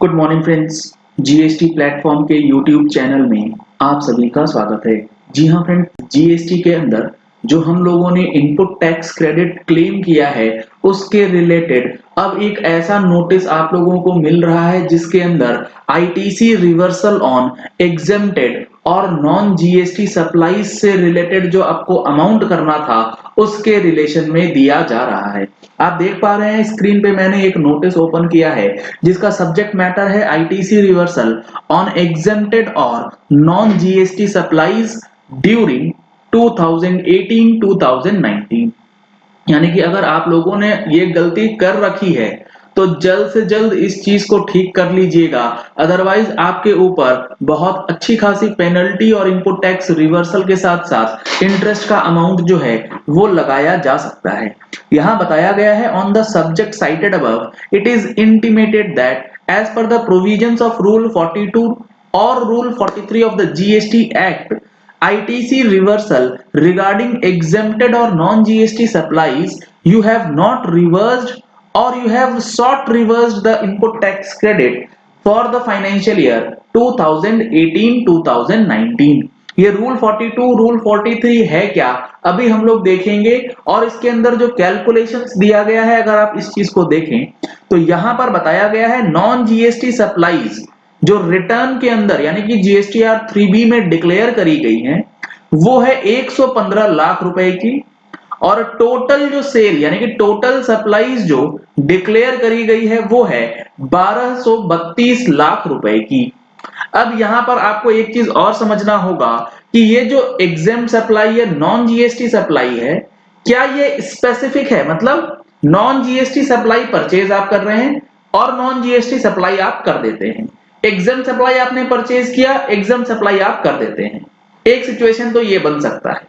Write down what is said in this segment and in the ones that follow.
Good morning friends. GST platform के YouTube channel में आप सभी का स्वागत है। जी हाँ फ्रेंड्स, जीएसटी के अंदर जो हम लोगों ने इनपुट टैक्स क्रेडिट क्लेम किया है उसके रिलेटेड अब एक ऐसा नोटिस आप लोगों को मिल रहा है जिसके अंदर आईटीसी रिवर्सल ऑन एग्जेम्प्टेड और नॉन जीएसटी सप्लाईज से रिलेटेड जो आपको अमाउंट करना था उसके रिलेशन में दिया जा रहा है। आप देख पा रहे हैं स्क्रीन पे मैंने एक नोटिस ओपन किया है जिसका सब्जेक्ट मैटर है आईटीसी रिवर्सल ऑन एग्जेम्प्टेड और नॉन जीएसटी सप्लाईज ड्यूरिंग 2018-2019। यानी कि अगर आप लोगों ने ये गलती कर रखी है तो जल्द से जल्द इस चीज को ठीक कर लीजिएगा, अदरवाइज आपके ऊपर बहुत अच्छी खासी पेनल्टी और इनपुट टैक्स रिवर्सल के साथ साथ इंटरेस्ट का अमाउंट जो है वो लगाया जा सकता है। यहां बताया गया है on the subject cited above it is intimated that as per the provisions of rule 42 or rule 43 of the GST Act, ITC reversal regarding exempted or non-GST supplies, you have not reversed or you have sought reversed the input tax credit for the financial year 2018-2019। ये rule 42 rule 43 है क्या, अभी हम लोग देखेंगे। और इसके अंदर जो कैलकुलेशंस दिया गया है अगर आप इस चीज को देखें तो यहां पर बताया गया है नॉन जीएसटी सप्लाईज जो रिटर्न के अंदर यानी कि जीएसटीआर 3B में डिक्लेयर करी गई है वो है 115 लाख रुपए की, और टोटल जो सेल यानी कि टोटल सप्लाईज जो डिक्लेयर करी गई है वो है 1232 लाख रुपए की। अब यहां पर आपको एक चीज और समझना होगा कि ये जो एग्जेम्प्ट सप्लाई है नॉन जीएसटी सप्लाई है, क्या ये स्पेसिफिक है, मतलब नॉन जीएसटी सप्लाई परचेज आप कर रहे हैं और नॉन जीएसटी सप्लाई आप कर देते हैं। एग्जेम्प्ट सप्लाई आपने परचेज किया, एग्जेम्प्ट सप्लाई आप कर देते हैं। एक सिचुएशन तो ये बन सकता है।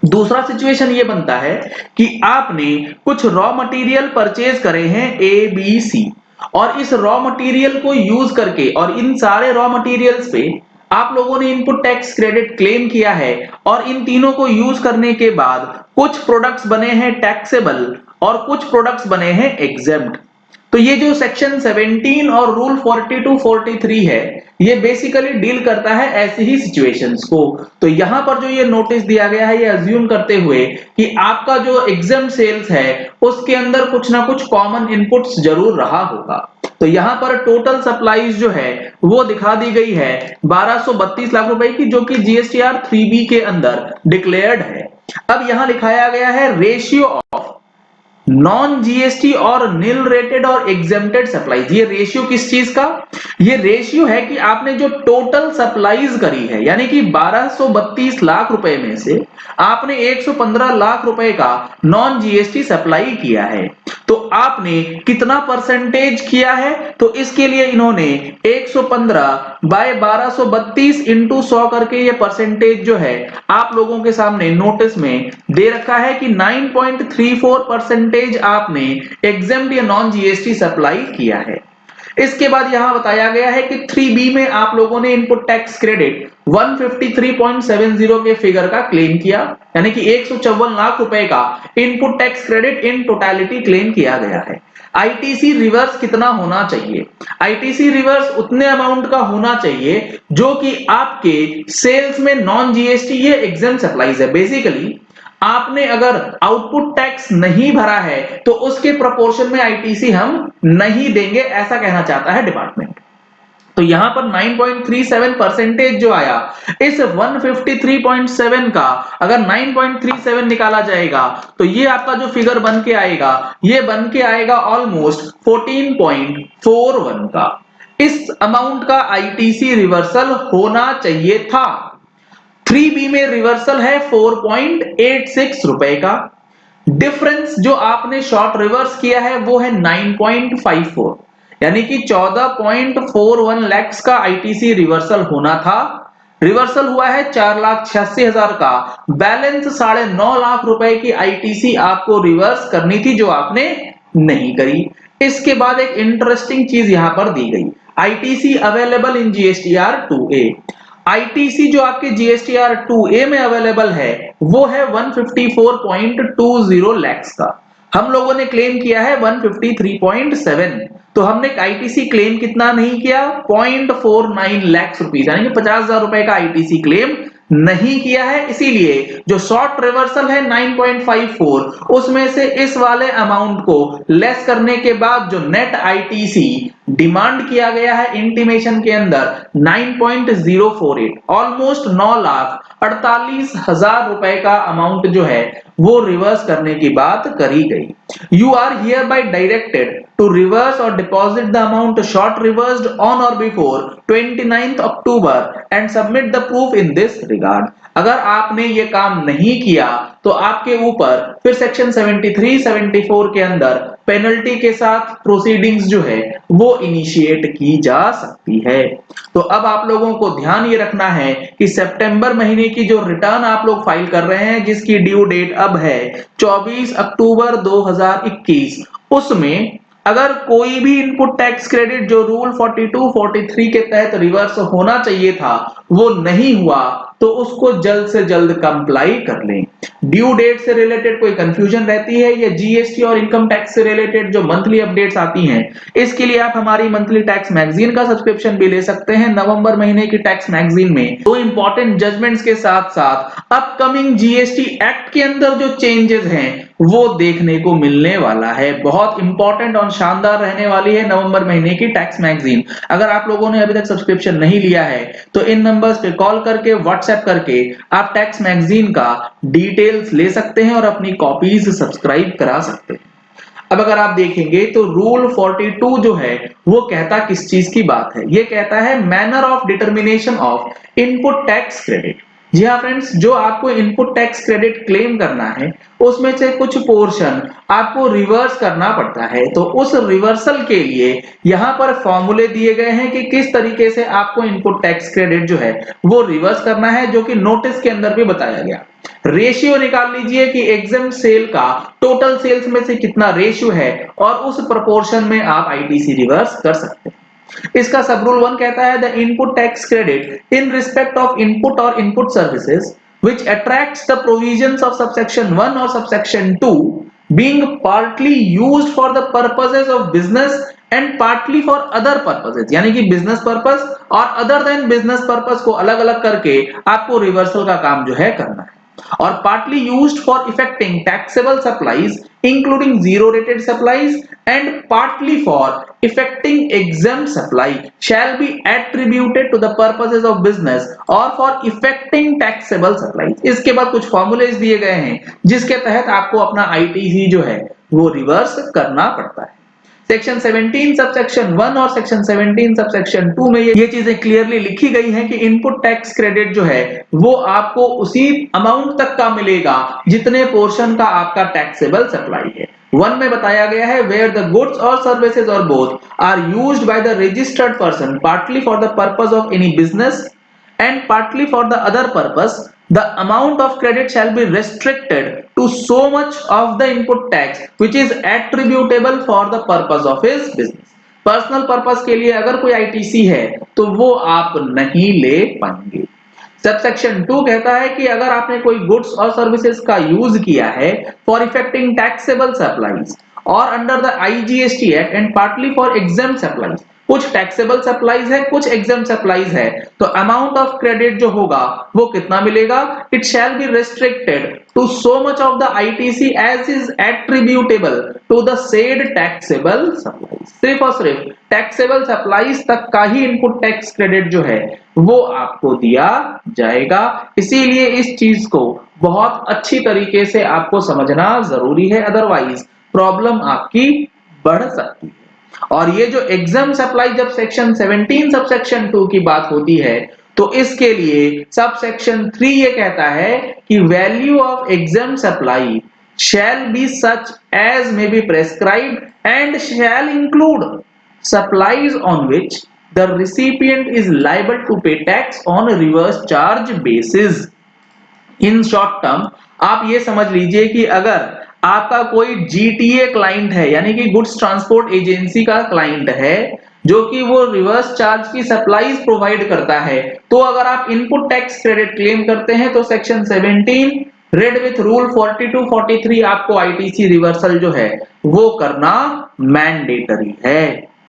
दूसरा सिचुएशन ये बनता है कि आपने कुछ रॉ मटेरियल परचेज करे हैं ए बी सी, और इस रॉ मटेरियल को यूज करके और इन सारे रॉ मटेरियल्स पे आप लोगों ने इनपुट टैक्स क्रेडिट क्लेम किया है, और इन तीनों को यूज करने के बाद कुछ प्रोडक्ट्स बने हैं टैक्सेबल और कुछ प्रोडक्ट्स बने हैं एग्जेम्प्ट। तो ये जो सेक्शन 17 और रूल 42-43 है ये बेसिकली डील करता है ऐसी ही सिचुएशंस को। तो यहां पर जो ये नोटिस दिया गया है ये अज्यूम करते हुए कि आपका जो एग्जेम्प्ट सेल्स है उसके अंदर कुछ ना कुछ कॉमन इनपुट्स जरूर रहा होगा। तो यहां पर टोटल सप्लाईज जो है वो दिखा दी गई है 1232 लाख रुपए की, जो कि जीएसटीआर 3B के अंदर डिक्लेयर्ड है। अब यहां लिखाया गया है रेशियो ऑफ नॉन जीएसटी और नील रेटेड और एग्जेम्प्टेड सप्लाईज। ये रेशियो किस चीज का, ये रेशियो है कि आपने जो टोटल सप्लाईज करी है यानी कि 1232 लाख रुपए में से आपने 115 लाख रुपए का नॉन जीएसटी सप्लाई किया है, तो आपने कितना परसेंटेज किया है, तो इसके लिए इन्होंने 115 बाय 1232 इंटू 100 करके ये परसेंटेज जो है आप लोगों के सामने नोटिस में दे रखा है कि 9.34% आपने एग्जेम्प्ट या नॉन जीएसटी सप्लाई किया है। इसके बाद यहां बताया गया है कि 3B में आप लोगों ने इनपुट टैक्स क्रेडिट 153.70 के फिगर का क्लेम किया, यानी कि 154 लाख रुपए का input tax credit in totality claim किया गया है। आईटीसी रिवर्स कितना होना चाहिए, आईटीसी रिवर्स उतने अमाउंट का होना चाहिए जो कि आपके सेल्स में नॉन जीएसटी ये एग्जेम्प्ट सप्लाईज है। बेसिकली आपने अगर आउटपुट टैक्स नहीं भरा है तो उसके प्रोपोर्शन में आईटीसी हम नहीं देंगे, ऐसा कहना चाहता है डिपार्टमेंट। तो यहां पर 9.37% जो आया, इस 153.7 का अगर 9.37 निकाला जाएगा तो ये आपका जो फिगर बन के आएगा ये बन के आएगा ऑलमोस्ट 14.41 का। इस अमाउंट का आईटीसी रिवर्सल होना चाहिए था। 3B में रिवर्सल है 4.86 रुपए का। डिफरेंस जो आपने शॉर्ट रिवर्स किया है वो है 9.54, यानी कि 14.41 लैक्स का आईटीसी रिवर्सल होना था। रिवर्सल हुआ है 4,86,000 का, बैलेंस 9.5 लाख रुपए की आईटीसी आपको रिवर्स करनी थी जो आपने नहीं करी। इसके बाद एक इंटरेस्टिंग चीज यहां पर दी गई, ITC available in GSTR 2A। ITC जो आपके जीएसटीआर 2A में अवेलेबल है वो है 154.20 लैक्स का। हम लोगों ने क्लेम किया है 153.7, तो हमने आईटीसी क्लेम कितना नहीं किया, 0.49 लाख रुपीस, यानी कि 50,000 रुपए का आईटीसी क्लेम नहीं किया है। इसीलिए जो शॉर्ट रिवर्सल है 9.54, उसमें से इस वाले अमाउंट को लेस करने के बाद जो नेट आईटीसी डिमांड किया गया है इंटीमेशन के अंदर 9.048, ऑलमोस्ट 9,48,000 रुपए का अमाउंट जो है वो रिवर्स करने की बात करी गई। You are hereby directed to reverse और deposit the amount short reversed on और before 29th October and submit the proof in this regard. अगर आपने ये काम नहीं किया तो आपके ऊपर फिर सेक्शन 73 74 के अंदर पेनल्टी के साथ प्रोसीडिंग्स जो है वो इनिशिएट की जा सकती है। तो अब आप लोगों को ध्यान ये रखना है कि सितंबर महीने की जो रिटर्न आप लोग फाइल कर रहे हैं, जिसकी ड्यू डेट अब है 24 अक्टूबर 2021, उसमें अगर कोई भी इनपुट टैक्स क्रेडिट जो रूल 42 43 के तहत रिवर्स होना चाहिए था वो नहीं हुआ, तो उसको जल्द से जल्द कंप्लाई कर लें। ड्यू डेट से रिलेटेड कोई कंफ्यूजन रहती है या जीएसटी और इनकम टैक्स से रिलेटेड जो मंथली अपडेट्स आती हैं, इसके लिए आप हमारी मंथली टैक्स मैगजीन का सब्सक्रिप्शन भी ले सकते हैं। नवंबर महीने की टैक्स मैगजीन में दो इंपॉर्टेंट जजमेंट्स के साथ साथ अपकमिंग जीएसटी एक्ट के अंदर जो चेंजेस हैं वो देखने को मिलने वाला है। बहुत इंपॉर्टेंट और शानदार रहने वाली है नवंबर महीने की टैक्स मैगजीन। अगर आप लोगों ने अभी तक सब्सक्रिप्शन नहीं लिया है तो इन नंबर्स पे कॉल करके व्हाट्सएप करके आप टैक्स मैगजीन का डिटेल्स ले सकते हैं और अपनी कॉपीज सब्सक्राइब करा सकते हैं। अब अगर आप देखेंगे तो रूल 42 जो है वो कहता किस चीज की बात है, ये कहता है manner of determination of input tax credit. जी हाँ फ्रेंड्स, जो आपको इनपुट टैक्स क्रेडिट क्लेम करना है उसमें से कुछ पोर्शन आपको रिवर्स करना पड़ता है। तो उस रिवर्सल के लिए यहाँ पर फॉर्मूले दिए गए हैं कि किस तरीके से आपको इनपुट टैक्स क्रेडिट जो है वो रिवर्स करना है, जो कि नोटिस के अंदर भी बताया गया। रेशियो निकाल लीजिए कि एग्जाम सेल का टोटल सेल्स में से कितना रेशियो है और उस प्रोपोर्शन में आप आईटीसी रिवर्स कर सकते हैं। इसका सब रूल 1 कहता है the input tax credit in respect of input और input services which attracts the provisions of subsection 1 or subsection 2 being partly used for the purposes of business and partly for other purposes, यानी कि business purpose और other than business purpose को अलग अलग करके आपको reversal का काम जो है करना है। और partly used for effecting taxable supplies including zero rated supplies and partly for effecting exempt supply shall be attributed to the purposes of business or for effecting taxable supplies। इसके बाद कुछ फॉर्मूलेज दिए गए हैं जिसके तहत आपको अपना आईटीसी जो है वो रिवर्स करना पड़ता है। सेक्शन 17 सबसेक्शन 1 और सेक्शन 17 सबसेक्शन 2 में ये चीजें क्लियरली लिखी गई हैं कि इनपुट टैक्स क्रेडिट जो है वो आपको उसी अमाउंट तक का मिलेगा जितने पोर्शन का आपका टैक्सेबल सप्लाई है। 1 में बताया गया है वेयर द गुड्स और सर्विसेज और both are used by the registered person partly for the purpose of any business and partly for the other purpose, the amount of credit shall be restricted to so much of the input tax which is attributable for the purpose of his business। Personal purpose के लिए अगर कोई ITC है तो वो आप नहीं ले पाएंगे। सबसेक्शन 2 कहता है कि अगर आपने कोई गुड्स और सर्विसेज का यूज किया है फॉर इफेक्टिंग टैक्सेबल सप्लाईज और under the IGST act and partly for exempt supplies, कुछ टैक्सेबल सप्लाईज है कुछ एग्जाम सप्लाईज है, तो अमाउंट ऑफ क्रेडिट जो होगा वो कितना मिलेगा, it shall be restricted to so much of the ITC as is attributable to the said taxable supplies. सिर्फ और सिर्फ टैक्सेबल सप्लाईज तक का ही इनपुट टैक्स क्रेडिट जो है वो आपको दिया जाएगा। इसीलिए इस चीज को बहुत अच्छी तरीके से आपको समझना जरूरी है, अदरवाइज प्रॉब्लम आपकी बढ़ सकती है। और ये जो एग्जाम सप्लाई जब सेक्शन 17 सबसेक्शन 2 की बात होती है तो इसके लिए सब सेक्शन 3 ये कहता है कि value of exempt supply shall be such as may be prescribed and shall include supplies on which the recipient is liable to pay tax on reverse charge basis. In short term आप ये समझ लीजिए कि अगर आपका कोई GTA client है यानी कि गुड्स ट्रांसपोर्ट एजेंसी का क्लाइंट है जो कि वो रिवर्स चार्ज की सप्लाईज प्रोवाइड करता है, तो अगर आप इनपुट टैक्स क्रेडिट क्लेम करते हैं तो सेक्शन 17 रेड विथ रूल 42 43 आपको आईटीसी रिवर्सल जो है वो करना मैंडेटरी है।